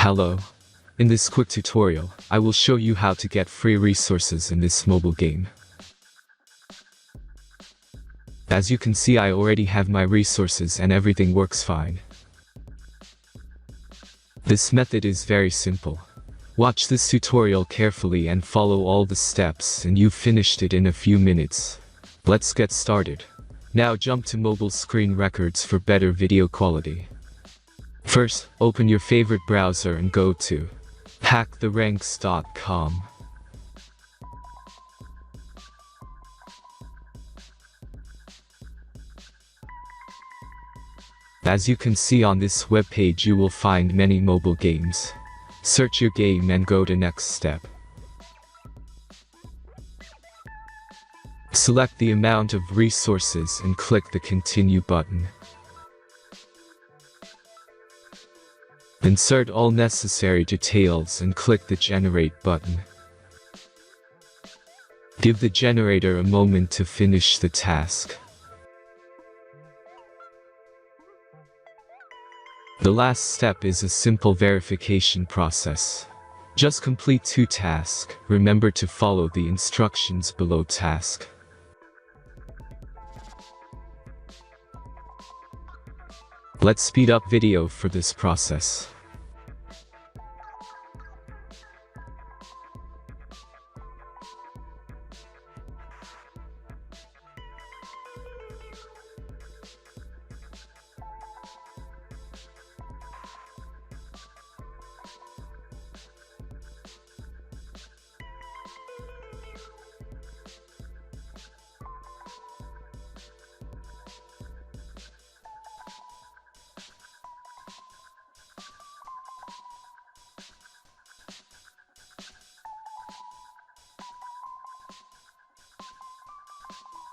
Hello. In this quick tutorial, I will show you how to get free resources in this mobile game. As you can see, I already have my resources and everything works fine. This method is very simple. Watch this tutorial carefully and follow all the steps and you've finished it in a few minutes. Let's get started. Now jump to mobile screen records for better video quality. First, open your favorite browser and go to hacktheranks.com. As you can see on this webpage, you will find many mobile games. Search your game and go to next step. Select the amount of resources and click the continue button. Insert all necessary details and click the generate button. Give the generator a moment to finish the task. The last step is a simple verification process. Just complete 2 tasks. Remember to follow the instructions below task. Let's speed up video for this process.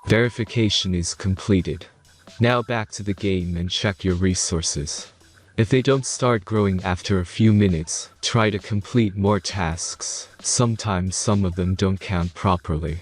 Verification is completed. Now back to the game and check your resources. If they don't start growing after a few minutes, try to complete more tasks. Sometimes some of them don't count properly.